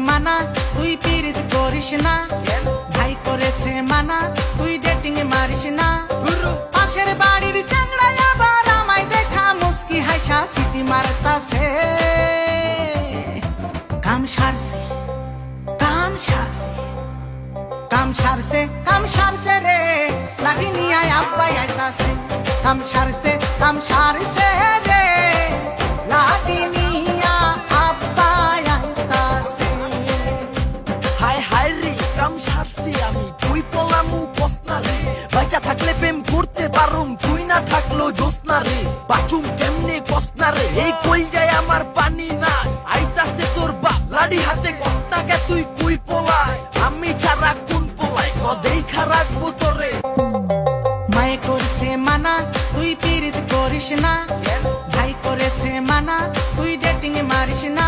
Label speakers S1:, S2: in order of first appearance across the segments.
S1: মানা তুই পিরিত করিস না, ভাই করেছে মানা তুই ডেটিং মারিস না। পাশের বাড়ির চ্যাংড়া আবার আমায় দেখা মুস্কি হাসা সিটি মারতাছে। কাম সারছে কাম সারছে কাম সারছে কাম সারছে রে, লাগি নিয়ে আব্বাই আইতাছে। কাম সারছে রে, লাগি নিয়ে আব্বাই আইতাছে।
S2: হায় হায় রে কাম সারছি আমি, তুই পলামু কসনা রে। বাইচা থাকলে প্রেম করতে পারুম, তুই না থাকলো জোসনা রে। বাচুম কেমনে কসনা রে, এই কই যায় আমার পানি না। আইতাছে তোর বাপ লাডি হাতে, কস্তাকে তুই কুই পলায়। আমি ছাড়া কোন পলায়, দেখা রাখবো তোরে।
S1: মায়ে করছে মানা তুই পিরিত করিস না, ভাই করেছে মানা তুই ডেটিং মারিস না।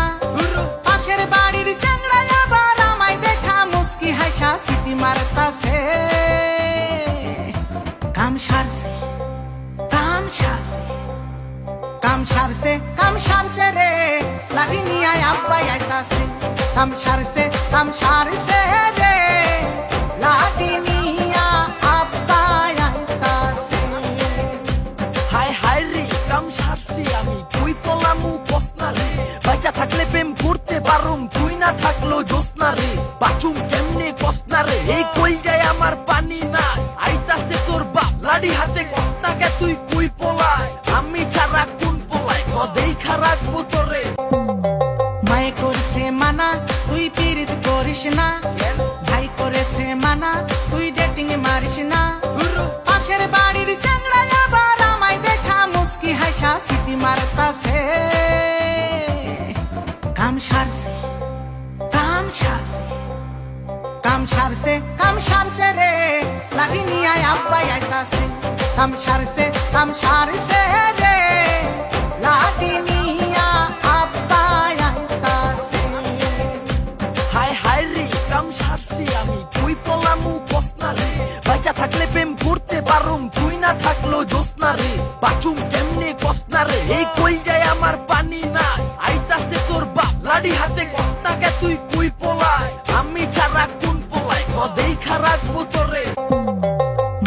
S1: পাশের বাড়ির চ্যাংড়া আবার আমায় দেখা মুস্কি হাসা সিটি মারতাছে। কাম সারছে কাম সারছে কাম সারছে রে, লাগি নিয়ে আব্বাই আইতাছে। কাম সারছে রে, লাগি নিয়ে আব্বাই আইতাছে।
S2: হায় হায় রে কাম সারছি আমি, তুই পলামু কসনা রে। বাইচা থাকলে প্রেম করতে পারুম, তুই না থাকলো জোসনা রে। বাচুম কেমনে কসনা রে, এই কই যায় আমার পানি না। আইতাছে তোর বাপ লাডি হাতে, কস্তাকে তুই কুই পলায়। আমি ছাড়া কোন পলায়, দেখা রাখবো তোরে।
S1: মায়ে করছে মানা তুই পিরিত করিস না, ভাই করেছে মানা তুই ডেটিং মারিস না। পাশের বাড়ির চ্যাংড়া আবার আমায় দেখা মুস্কি হাসা সিটি মারতাছে। কাম সারছে রে, লাগি নিয়ে আব্বাই আইতাছে। কাম সারছে রে, লাগি নিয়ে আব্বাই আইতাছে।
S2: হায় হায় রে কাম সারছি আমি, তুই পলামু কসনা রে। বাইচা থাকলে প্রেম করতে পারুম, তুই না থাকলো জোসনা রে। বাচুম কেমনে কসনা রে, এই কই যায় আমার পানি না। আইতাছে তোর বাপ লাডি হাতে, কস্তাকে তুই কুই পলায়। আমি ছাড়া কোন পলায়, দেখা রাখবো তোরে।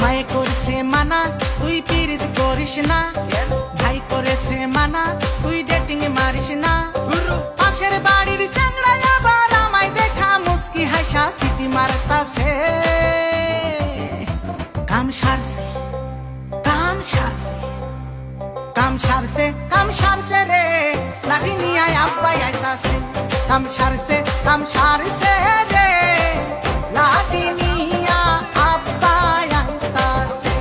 S1: মায়ে করছে মানা তুই পিরিত করিস না, ভাই করেছে মানা তুই ডেটিং মারিস না। পাশের বাড়ির চ্যাংড়া আবার আমায় দেখা মুস্কি হাসা সিটি মারতাছে। কাম সারছে রে, লাগি নিয়ে আব্বাই আইতাছে। কাম সারছে রে, লাগি নিয়ে আব্বাই আইতাছে।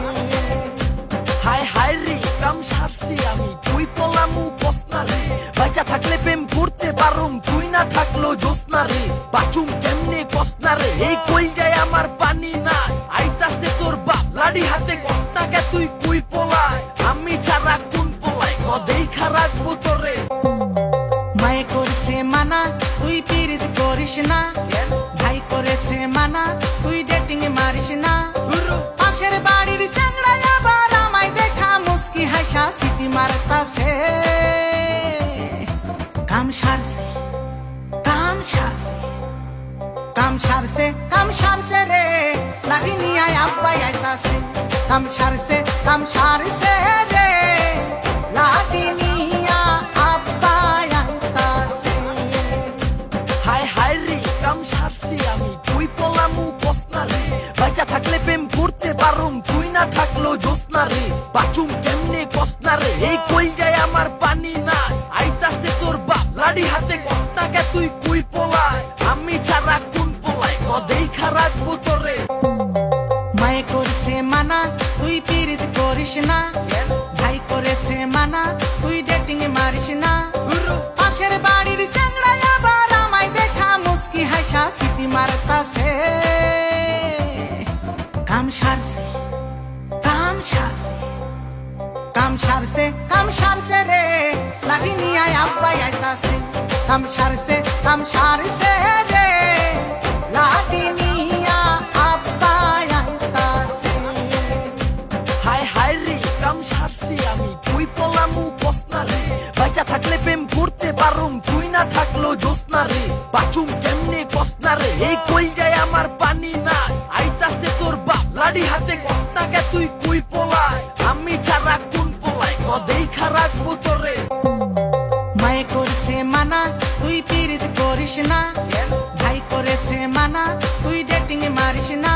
S2: হায় হায় রে কাম সারছি আমি, তুই পলামু কসনা রে। বাইচা থাকলে প্রেম করতে পারুম, তুই না থাকলো জোসনা রে। বাচুম কেমনে কসনা রে, এই কই যায় আমার পানি না। আইতাছে তোর বাপ লাডি হাতে, কস্তাকে তুই কুই পলায়। আমি ছাড়া কোন পলায়, দেখা রাখবো তোরে।
S1: মায়ে করছে মানা তুই পিরিত করিস না, ভাই করেছে মানা তুই ডেটিং মারিস না। পাশের বাড়ির চ্যাংড়া আবার আমায় দেখা মুস্কি হাসা সিটি মারতাছে। কাম সারছে রে, লাগি নিয়ে আব্বাই আইতাছে। কাম সারছে রে, লাগি নিয়ে আব্বাই আইতাছে।
S2: হায় হায় রে কাম সারছি আমি, তুই পলামু কসনা রে। বাইচা থাকলে প্রেম করতে পারুম, তুই না থাকলো জোসনা রে। বাচুম কেমনে কসনা রে, এই কই যায় আমার পানি না। আইতাছে তোর বাপ লাডি হাতে, কস্তাকে তুই কুই পলায়। আমি ছাড়া কোন পলায়, দেখা রাখবো তোরে।
S1: মায়ে করছে মানা তুই পিরিত করিস না, ভাই করেছে মানা তুই ডেটিং মারিস না। পাশের বাড়ির চ্যাংড়া আবার আমায় দেখা মুস্কি হাসা সিটি মারতাছে। কাম সারছে রে, লাগি নিয়ে আব্বাই আইতাছে। কাম সারছে রে, লাগি নিয়ে আব্বাই আইতাছে।
S2: হায় হায় রে কাম সারছি আমি, তুই পলামু কসনা রে। বাইচা থাকলে প্রেম করতে পারুম, তুই না থাকলো থাকলো জোসনা রে বাচুম কেমনে কসনা রে এই কই যায় আমার পানি না আইতাছে তোর বাপ লাডি হাতে কস্তাকে তুই কুই পোলায় আমি ছাড়া কোন পোলায় কদেইখা রাখবো তোরে
S1: মায়ে করছে মানা তুই পিরিত করিস না ভাই করেছে মানা তুই ডেটিং মারিস না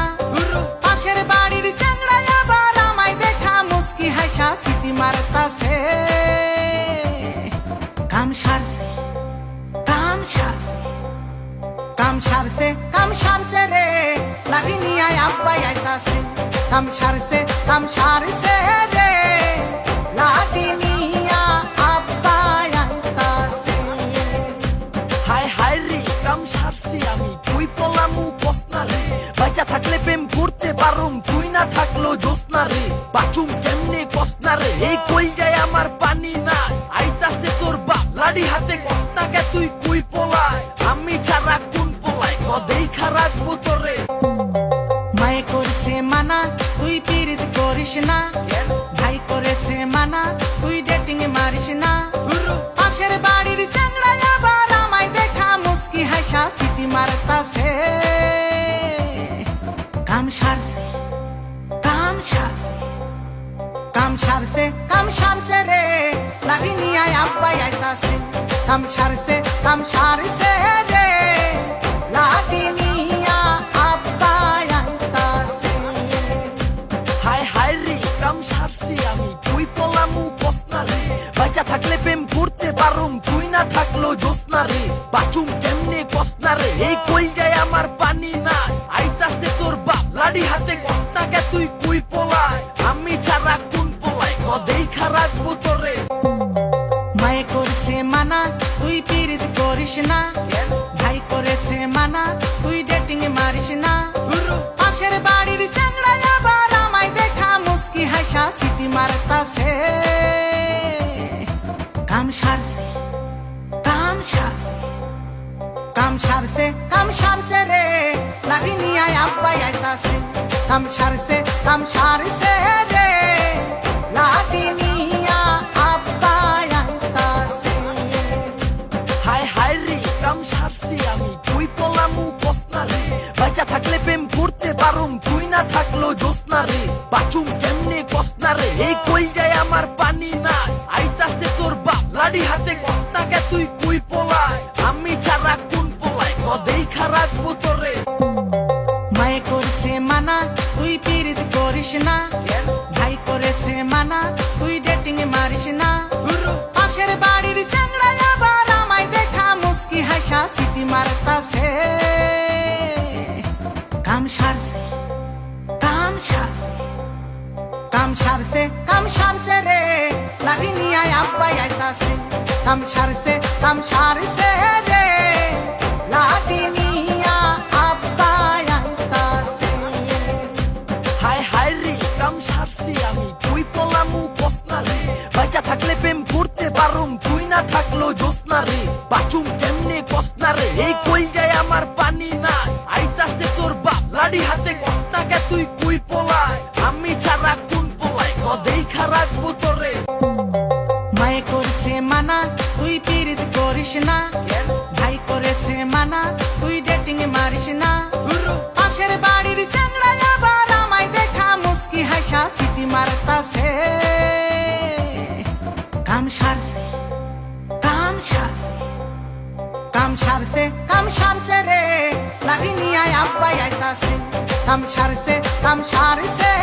S1: পাশের বাড়ির চ্যাংড়া আবার আমায় দেখা মুস্কি হাসা সিটি মারতাছে কাম সারছে কাম সারছে কাম সারছে কাম সারছে রে লাগি নিয়ে আব্বাই আইতাছে কাম সারছে রে লাগি নিয়া আব্বাই আইতাছে
S2: হায় হায় রে কাম সারছি আমি তুই পোলামু কসনা রে বাচ্চা থাকলে প্রেম করতে পারুম তুই না থাকলো জোসনা রে বাচুম কেমনে কসনা রে এই কই যায় আমার পানি না আইতাছে তোর বাপ লাডি হাতে কস্তাকে তুই কুই পোলায় আমি ছাড়া কোন পোলায় কদেইখা রাখবো তোরে
S1: মায়ে করছে মানা তুই পিরিত করিস না ভাই করেছে মানা তুই ডেটিং মারিস না পাশের বাড়ির চ্যাংড়া আবার আমায় দেখা মুস্কি হাসা সিটি মারতাছে কাম সারছে কাম সারছে কাম সারছে রে লাগি নিয়ে আব্বাই আইতাছে কাম সারছে রে লাগি নিয়া আব্বাই আইতাছে
S2: হায় হায় রে কাম সারছি আমি তুই পোলামু কসনা রে বাচ্চা থাকলে প্রেম করতে পারুম তুই না থাকলো জোসনা রে বাচুম কেমনে কসনা রে এই কই যায় আমার পানি না আইতাছে তোর বাপ লাডি হাতে কস্তাকে তুই কুই পোলায় আমি ছাড়া কোন পোলায় কদেইখা রাখবো তোরে
S1: মায়ে করছে মানা তুই পিরিত করিস না ভাই করেছে মানা তুই ডেটিং মারিস না পাশের বাড়ির চ্যাংড়া আবার আমায় দেখা মুস্কি হাসা সিটি মারতাছে কাম সারছে রে লাগি নিয়ে আব্বাই আইতাছে কাম সারছে রে লাগি নিয়া আব্বাই আইতাছে
S2: হায় হায় রে কাম সারছি আমি তুই পোলামু কসনা রে বাচ্চা থাকলে প্রেম করতে পারুম তুই না থাকলো জোসনা রে বাচুম কেমনে কসনা রে এই কই যায় আমার পানি না আইতাছে তোর বাপ লাডি হাতে কস্তাকে তুই কুই পোলায় আমি ছাড়া কোন পোলায় কদেইখা রাখবো তোরে
S1: মায়ে করছে মানা তুই পিরিত করিস না ভাই করেছে মানা তুই ডেটিং মারিস না পাশের বাড়ির চ্যাংড়া আবার আমায় দেখা মুস্কি হাসা সিটি মারতাছে কাম সারছে রে লাগি নিয়ে আব্বাই আইতাছে কাম সারছে রে লাগি নিয়া আব্বাই আইতাছে
S2: হায় হায় রে কাম সারছি আমি তুই পোলামু কসনা রে বাচ্চা থাকলে প্রেম করতে পারুম তুই না থাকলো জোসনা রে বাচুম কেমনে কসনা রে এই কই যায় আমার পানি না আইতাছে তোর বাপ লাডি হাতে কস্তাকে তুই কুই পোলায় আমি ছাড়া কোন পোলায় কদেইখা রাখবো তোরে
S1: মায়ে করছে মানা তুই পিরিত করিস না ভাই করেছে মানা তুই ডেটিং মারিস না পাশের বাড়ির চ্যাংড়া আবার আমায় দেখা মুস্কি হাসা সিটি মারতাছে কাম সারছে রে লাগি নিয়ে আব্বাই আইতাছে কাম সারছে